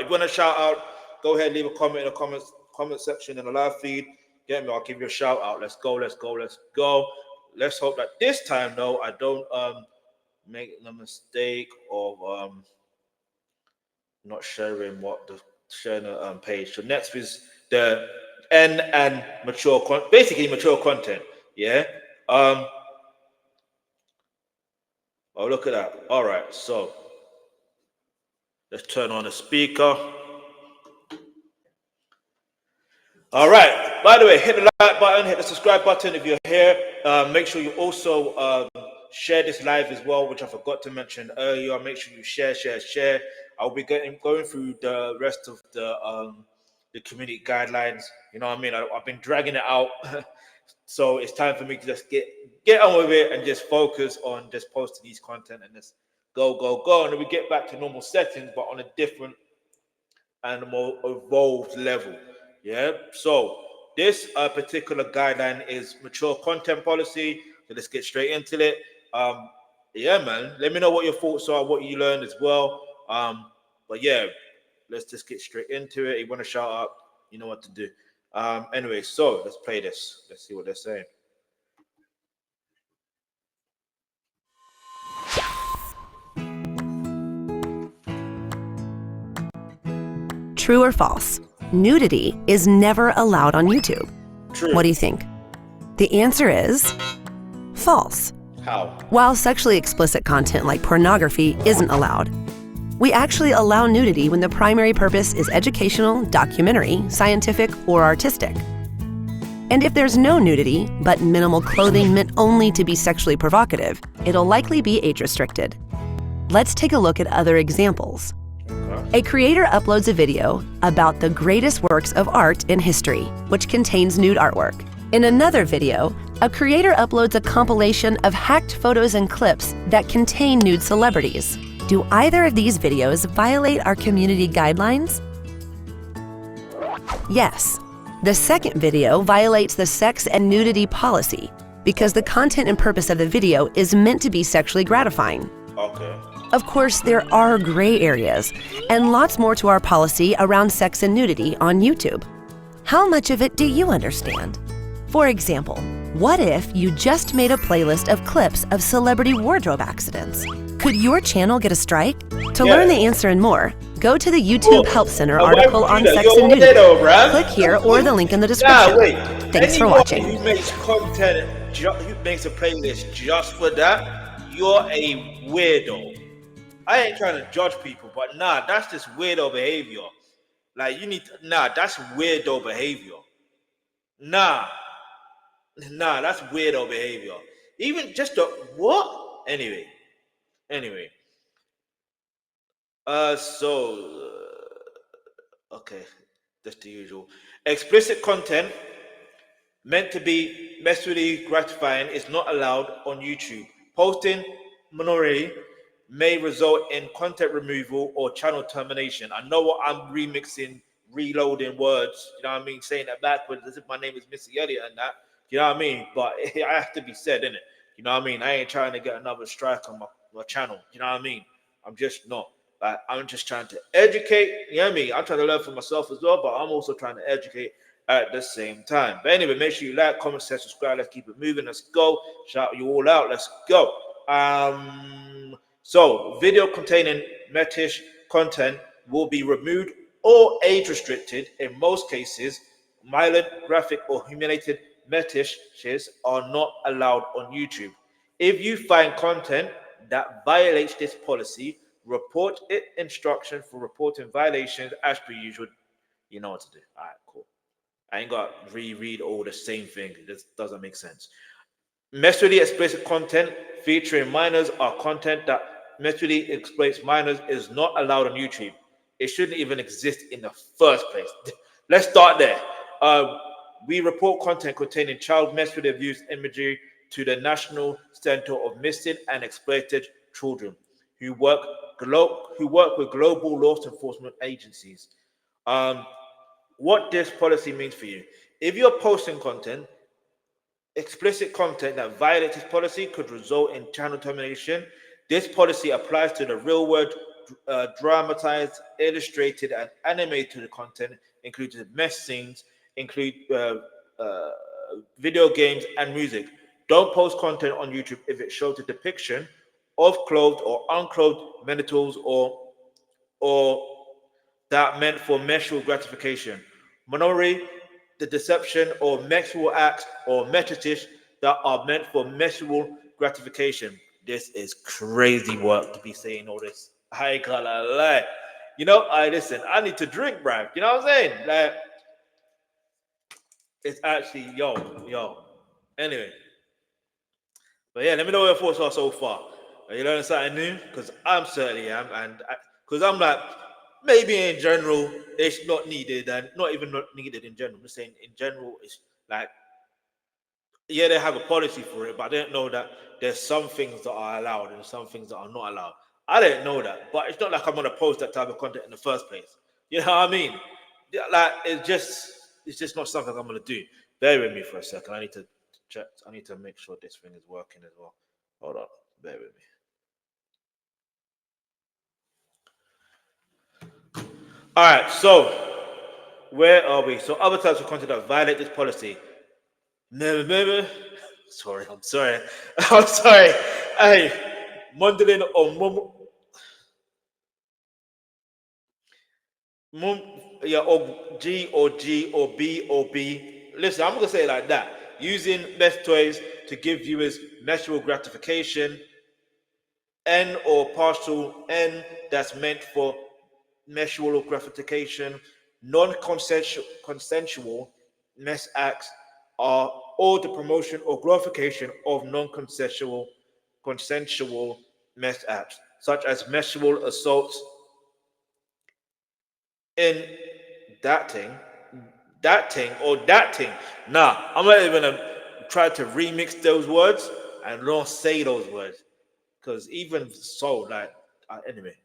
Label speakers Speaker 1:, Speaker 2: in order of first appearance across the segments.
Speaker 1: if you want to shout out, go ahead, leave a comment in the comment section in the live feed. Get me, I'll give you a shout out. Let's go. Let's hope that this time though I don't make the mistake of not sharing the page. So next is the N and basically mature content. Yeah. Oh, look at that. All right, so let's turn on the speaker. All right. By the way, hit the like button, hit the subscribe button if you're here. Make sure you also share this live as well, which I forgot to mention earlier. Make sure you share. I'll be going through the rest of the community guidelines. You know what I mean? I've been dragging it out, so it's time for me to just get on with it and just focus on just posting these content and just go, and then we get back to normal settings, but on a different and a more evolved level. Yeah. So this particular guideline is mature content policy. So let's get straight into it. Yeah, man. Let me know what your thoughts are, what you learned as well. But yeah, let's just get straight into it. You want to shout out, you know what to do. Anyway, so let's play this. Let's see what they're saying.
Speaker 2: True or false? Nudity is never allowed on YouTube.
Speaker 1: True.
Speaker 2: What do you think? The answer is false.
Speaker 1: How?
Speaker 2: While sexually explicit content like pornography isn't allowed, we actually allow nudity when the primary purpose is educational, documentary, scientific, or artistic. And if there's no nudity, but minimal clothing meant only to be sexually provocative, it'll likely be age-restricted. Let's take a look at other examples. A creator uploads a video about the greatest works of art in history, which contains nude artwork. In another video, a creator uploads a compilation of hacked photos and clips that contain nude celebrities. Do either of these videos violate our community guidelines? Yes. The second video violates the sex and nudity policy because the content and purpose of the video is meant to be sexually gratifying.
Speaker 1: Okay.
Speaker 2: Of course, there are gray areas and lots more to our policy around sex and nudity on YouTube. How much of it do you understand? For example, what if you just made a playlist of clips of celebrity wardrobe accidents? Could your channel get a strike? To learn the answer and more, go to the YouTube Help Center article on sex and nudity. Click here or the link in the description. Thanks for watching.
Speaker 1: Who makes content, who makes a playlist just for that, you're a weirdo. I ain't trying to judge people, but nah, that's just weirdo behavior. Like that's weirdo behavior. Nah, that's weirdo behavior. Even just what? Anyway. Okay, that's the usual. Explicit content meant to be sexually gratifying is not allowed on YouTube. Posting minority may result in content removal or channel termination. I know what I'm remixing, reloading words, you know what I mean, saying that backwards as if my name is Missy Elliott and that, you know what I mean, but it has to be said, innit? You know what I mean? I ain't trying to get another strike on my channel, you know what I mean? I'm just not. Like, I'm just trying to educate, you know what I mean? I'm trying to learn for myself as well, but I'm also trying to educate at the same time. But anyway, make sure you like, comment, share, subscribe. Let's keep it moving. Let's go. Shout you all out. Let's go. So, video containing metish content will be removed or age restricted. In most cases, violent, graphic, or humiliated metishes are not allowed on YouTube. If you find content that violates this policy, report it. Instruction for reporting violations as per usual. You know what to do. All right, cool. I ain't got to reread all the same thing. It just doesn't make sense. Sexually explicit content featuring minors or content that sexually exploits minors is not allowed on YouTube. It shouldn't even exist in the first place. Let's start there. We report content containing child sexually abuse imagery to the National Center of Missing and Exploited Children, who work with global law enforcement agencies. What this policy means for you: if you're posting content, explicit content that violates this policy could result in channel termination. This policy applies to the real world dramatized, illustrated, and animated content, including mesh scenes, include video games and music. Don't post content on YouTube if it shows a depiction of clothed or unclothed genitals or that meant for sexual gratification. Minority, the deception or sexual acts or metafish that are meant for sexual gratification. This is crazy work to be saying all this. I ain't gonna lie. I listen, I need to drink, bruv. You know what I'm saying? Like, it's actually, yo. Anyway. But yeah, let me know what your thoughts are so far. Are you learning something new? Because I'm certainly am. And because I'm like, maybe in general, it's not needed, and not even not needed in general. I'm just saying, in general, it's like, yeah, they have a policy for it, but I didn't know that there's some things that are allowed and some things that are not allowed. I didn't know that, but it's not like I'm gonna post that type of content in the first place. You know what I mean? Yeah, like it's just not something I'm gonna do. Bear with me for a second. I need to check. I need to make sure this thing is working as well. Hold on. Bear with me. All right. So where are we? So other types of content that violate this policy. Never. Sorry, I'm sorry. I'm sorry. Hey, Mondlin or Mum, yeah, or G or B or B. Listen, I'm gonna say it like that. Using best toys to give viewers natural gratification, N or partial N that's meant for sexual gratification, non-consensual mess acts are all the promotion or glorification of non-consensual mess acts, such as sexual assaults in that thing, that thing. Nah, I'm not even gonna try to remix those words and not say those words. Because even so, like, anyway.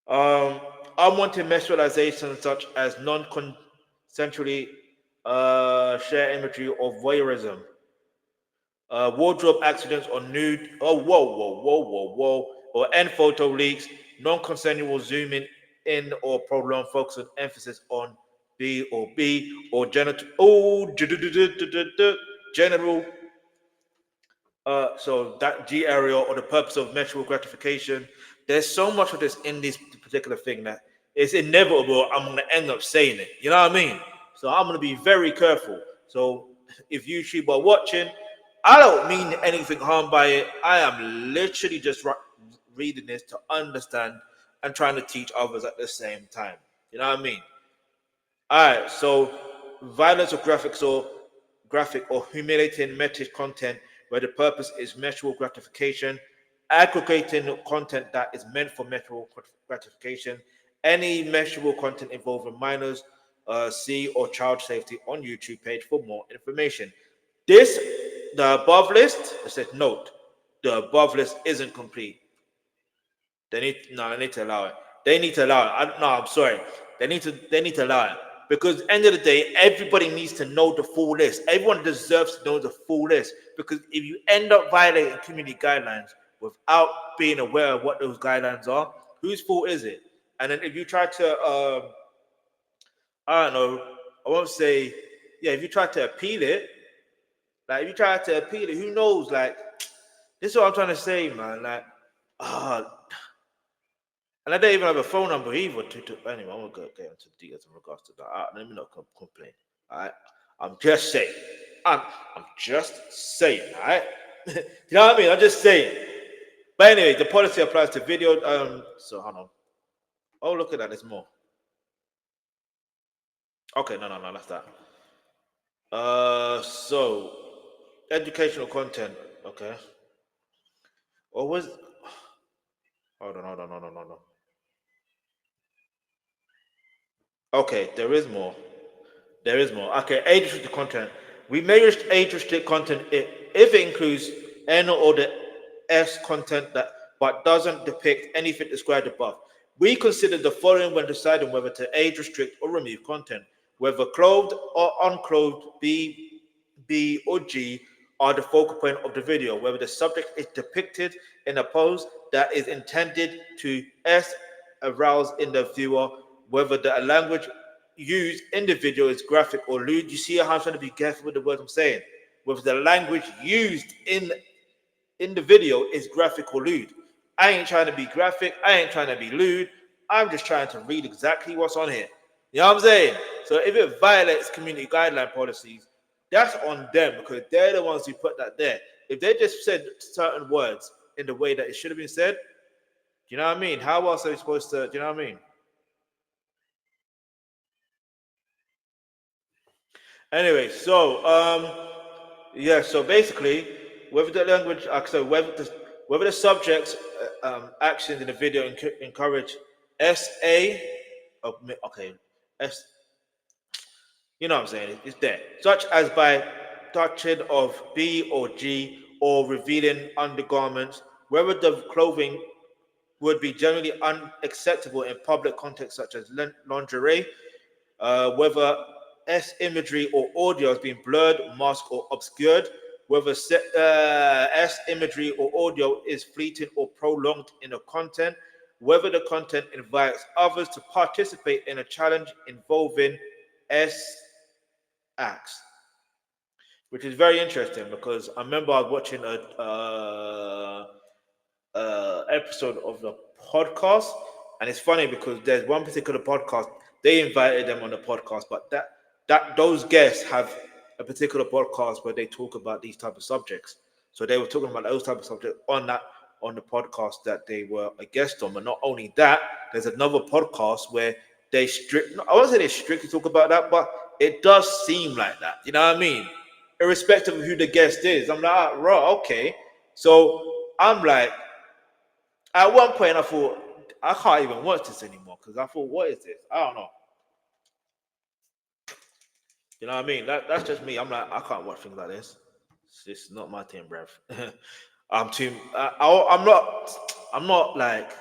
Speaker 1: Um, Unwanted menstrualization, such as non-consensually share imagery of voyeurism, wardrobe accidents or nude. Oh, whoa, or end photo leaks, non-consensual zooming in or prolonged focus on emphasis on B or genital. Oh, genital so that G area or the purpose of sexual gratification. There's so much of this in this particular thing that it's inevitable. I'm gonna end up saying it. You know what I mean? So I'm gonna be very careful. So if YouTube are watching, I don't mean anything harm by it. I am literally just reading this to understand and trying to teach others at the same time. You know what I mean? All right, so violence or graphic or humiliating message content where the purpose is sexual gratification, aggregating content that is meant for sexual gratification, any sexual content involving minors, see or child safety on YouTube page for more information. The above list, it says note, the above list isn't complete. They need to allow it. They need to allow it. I'm sorry. They need to allow it. Because at the end of the day, everybody needs to know the full list. Everyone deserves to know the full list. Because if you end up violating community guidelines without being aware of what those guidelines are, whose fault is it? And then if you try to I don't know, I won't say, yeah, if you try to appeal it, who knows? Like, this is what I'm trying to say, man. Like, and I don't even have a phone number either. Anyway, I'm gonna get into the details in regards to that. Let me not complain. All right, I'm just saying. I'm just saying. All right, you know what I mean? I'm just saying. But anyway, the policy applies to video. So hold on. Oh, look at that. There's more. Okay, no, that's that. So educational content. Okay. What was? Hold on. No. Okay, there is more. There is more. Okay, age restricted content. We may age restrict content if it includes N or the S content that but doesn't depict anything described above. We consider the following when deciding whether to age restrict or remove content, whether clothed or unclothed, B or G are the focal point of the video, whether the subject is depicted in a pose that is intended to arouse in the viewer, whether the language used in the video is graphic or lewd. You see how I'm trying to be careful with the words I'm saying? Whether the language used in the video is graphic or lewd. I ain't trying to be graphic. I ain't trying to be lewd. I'm just trying to read exactly what's on here. You know what I'm saying? So if it violates community guideline policies, that's on them because they're the ones who put that there. If they just said certain words in the way that it should have been said, do you know what I mean? How else are we supposed to, do you know what I mean? Anyway, so basically, whether the language, so whether the subject's actions in the video encourage SA, okay, S, you know what I'm saying? It's there, such as by touching of B or G or revealing undergarments, whether the clothing would be generally unacceptable in public context, such as lingerie, whether S imagery or audio has been blurred, masked, or obscured, whether S imagery or audio is fleeting or prolonged in the content, whether the content invites others to participate in a challenge involving S acts, which is very interesting because I remember I was watching a episode of the podcast, and it's funny because there's one particular podcast they invited them on the podcast, but that those guests have a particular podcast where they talk about these type of subjects. So they were talking about those type of subjects on the podcast that they were a guest on. But not only that, there's another podcast where they I won't say they strictly talk about that, but it does seem like that. You know what I mean? Irrespective of who the guest is. I'm like, right, okay. So I'm like, at one point I thought, I can't even watch this anymore because I thought, what is this? I don't know. You know what I mean? That's just me. I'm like, I can't watch things like this. It's not my thing, bruv. I'm too. I'm not like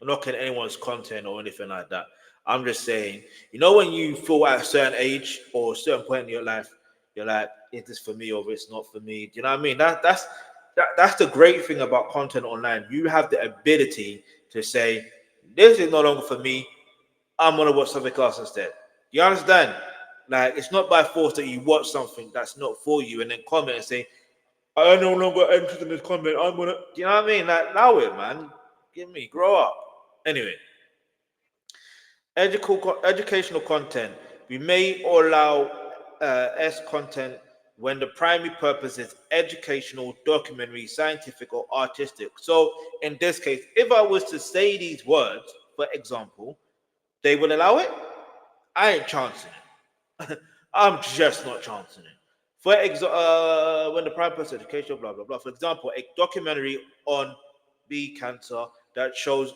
Speaker 1: knocking anyone's content or anything like that. I'm just saying, you know, when you feel at a certain age or a certain point in your life, you're like, is this for me or it's not for me? Do you know what I mean? That's the great thing about content online. You have the ability to say, this is no longer for me. I'm gonna watch something else instead. You understand? Like, it's not by force that you watch something that's not for you and then comment and say, I am no longer interested in this comment. I'm gonna, do you know what I mean? Like, allow it, man. Give me, grow up. Anyway, educational content. We may allow S content when the primary purpose is educational, documentary, scientific, or artistic. So, in this case, if I was to say these words, for example, they will allow it. I ain't chancing it. I'm just not chancing it. For example, when the prime person education, blah blah blah. For example, a documentary on B cancer that shows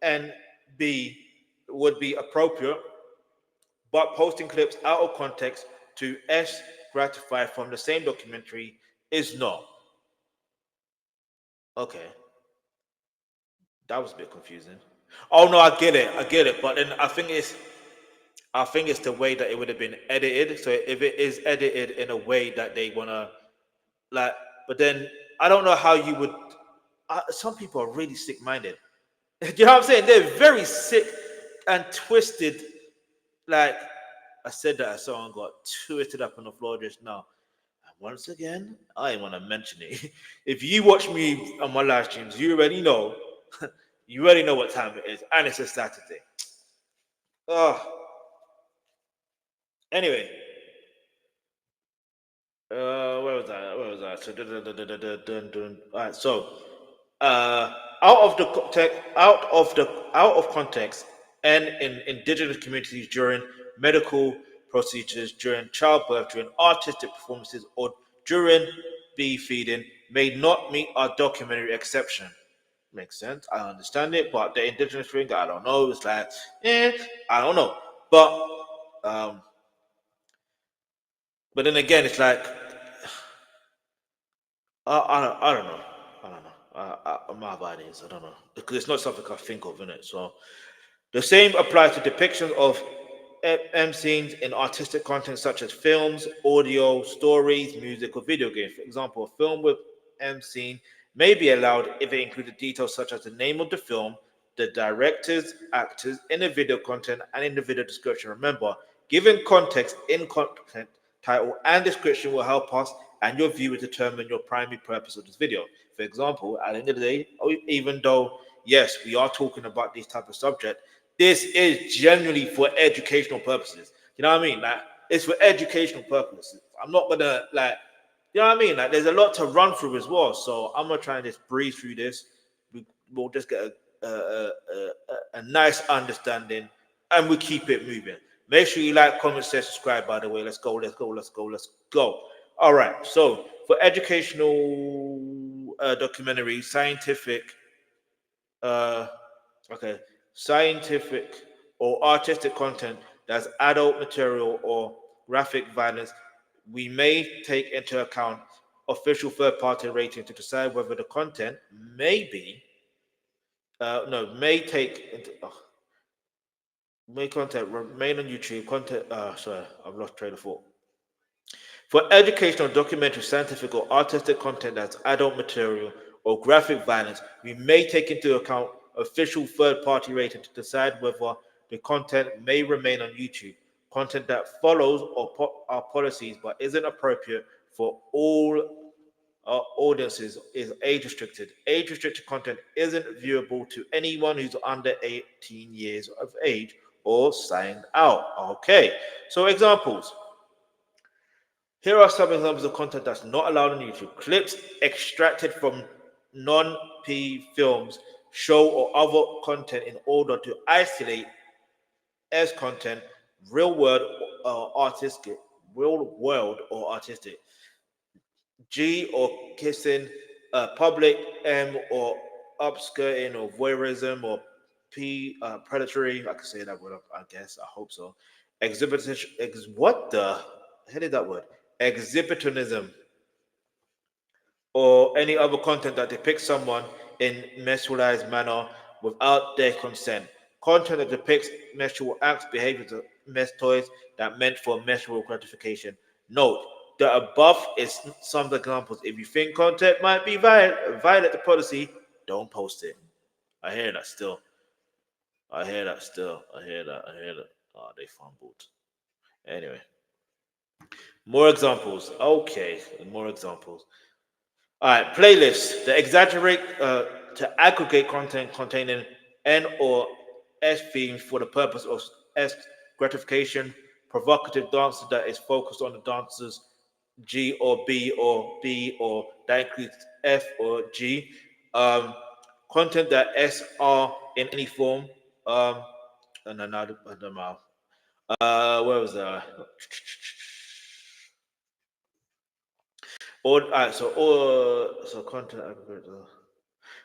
Speaker 1: NB would be appropriate, but posting clips out of context to S gratify from the same documentary is not. Okay, that was a bit confusing. Oh no, I get it. But then I think it's the way that it would have been edited. So if it is edited in a way that they wanna like, but then I don't know how you would. Some people are really sick-minded. You know what I'm saying? They're very sick and twisted. Like I said that someone got twisted up on the floor just now. And once again, I ain't want to mention it. If you watch me on my live streams, you already know. You already know what time it is, and it's a Saturday. Oh, anyway, where was I? Where was I? So, all right. So, out of the out of context, and in indigenous communities during medical procedures, during childbirth, during artistic performances, or during bee feeding, may not meet our documentary exception. Makes sense. I understand it, but the indigenous thing, I don't know. It's like, I don't know. Um, but then again, it's like I don't know. I don't know. My bad is I don't know because it's not something I think of in it. So the same applies to depictions of scenes in artistic content such as films, audio, stories, music, or video games. For example, a film with scene may be allowed if it included details such as the name of the film, the directors, actors in the video content, and in the video description. Remember, giving context in content title and description will help us and your viewer determine your primary purpose of this video. For example, at the end of the day, even though yes, we are talking about this type of subject, this is genuinely for educational purposes. You know what I mean? Like, it's for educational purposes. I'm not gonna like, you know what I mean? Like, there's a lot to run through as well. So I'm gonna try and just breeze through this. We'll just get a nice understanding, and we keep it moving. Make sure you like, comment, share, subscribe. By the way, let's go, let's go, let's go, let's go. All right. So for educational documentary, scientific, uh, okay, scientific or artistic content that's adult material or graphic violence, we may take into account official third-party rating to decide whether the content may be, may take into, may content remain on YouTube. Content, sorry, I've lost train of thought. For educational, documentary, scientific, or artistic content that's adult material or graphic violence, we may take into account official third-party rating to decide whether the content may remain on YouTube. Content that follows our policies but isn't appropriate for all audiences is age restricted. Age restricted content isn't viewable to anyone who's under 18 years of age or signed out. Okay, so examples. Here are some examples of content that's not allowed on YouTube. Clips extracted from non-P films, show, or other content in order to isolate as content, real world or artistic. G or kissing, public, M or upskirting or voyeurism, or P predatory. I can say that word, I guess. I hope so. Exhibition. What the hell is that word? Exhibitionism, or any other content that depicts someone in sexualized manner without their consent. Content that depicts sexual acts, behaviors, or mess toys that meant for sexual gratification. Note, the above is some examples. If you think content might be violate the policy, don't post it. I hear that still. I hear that still. I hear that. I hear that. Oh, they fumbled. Anyway, more examples. Okay, more examples. All right, playlists. They exaggerate to aggregate content containing N or S themes for the purpose of S gratification. Provocative dances that is focused on the dancers G or B or that includes F or G. Um, Content that S are in any form. And another, where was that? So content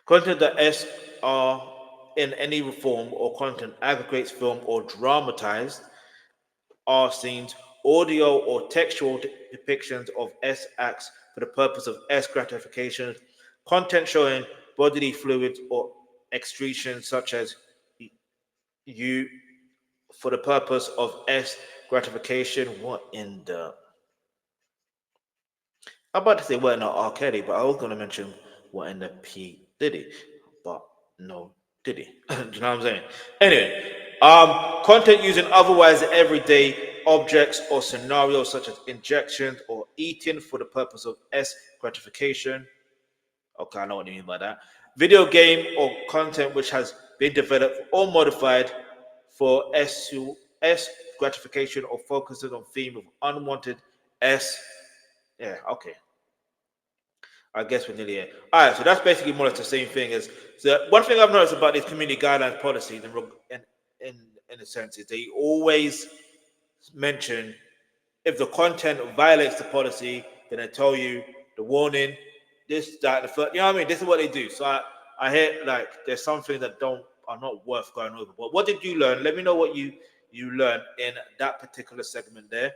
Speaker 1: content that S are in any form or content aggregates film or dramatized are scenes, audio or textual depictions of S acts for the purpose of S gratification, content showing bodily fluids or excretions such as you for the purpose of S gratification. What in the? I'm about to say what in the R. Kelly, but I was going to mention what in the P. Diddy, but no Diddy. Do you know what I'm saying? Anyway, content using otherwise everyday objects or scenarios such as injections or eating for the purpose of S gratification. Okay, I know what you mean by that. Video game or content which has been developed or modified for S gratification or focuses on theme of unwanted S. Yeah, okay. I guess we're nearly here. All right, so that's basically more or less the same thing. As so one thing I've noticed about these community guidelines policies, in a sense, is they always mention if the content violates the policy, then they tell you the warning, this, that, the first. You know what I mean? This is what they do. So I hear like there's something that don't are not worth going over. But what did you learn? Let me know what you learned in that particular segment there,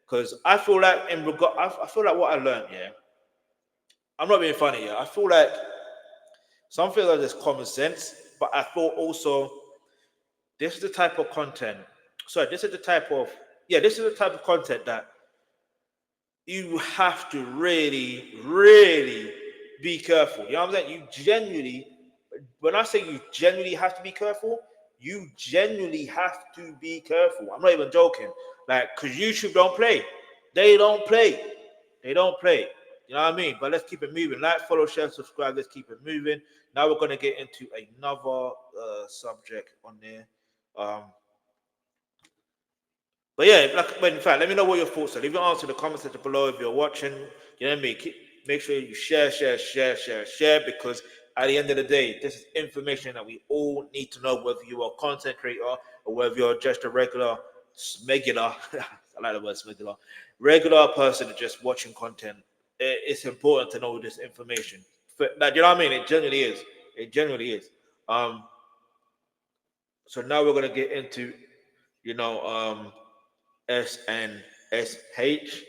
Speaker 1: because I feel like I feel like what I learned. Yeah, I'm not being funny. Yeah, I feel like something like this common sense, but I thought also this is the type of content So this is the type of this is the type of content that you have to really, really be careful. You know what I'm saying? You genuinely, when I say you genuinely have to be careful, you genuinely have to be careful. I'm not even joking. Like, because YouTube don't play. They don't play. They don't play. You know what I mean? But let's keep it moving. Like, follow, share, subscribe. Let's keep it moving. Now we're going to get into another subject on there. Um, but yeah, like, but in fact, let me know what your thoughts are. Leave your answer in the comment section below if you're watching. You know what I mean? Make sure you share, because at the end of the day, this is information that we all need to know, whether you're a content creator or whether you're just a regular, smegular, I like the word smegular, regular person just watching content. It's important to know this information. Like, you know what I mean? It generally is. It generally is. So now we're going to get into, you know, S and SH.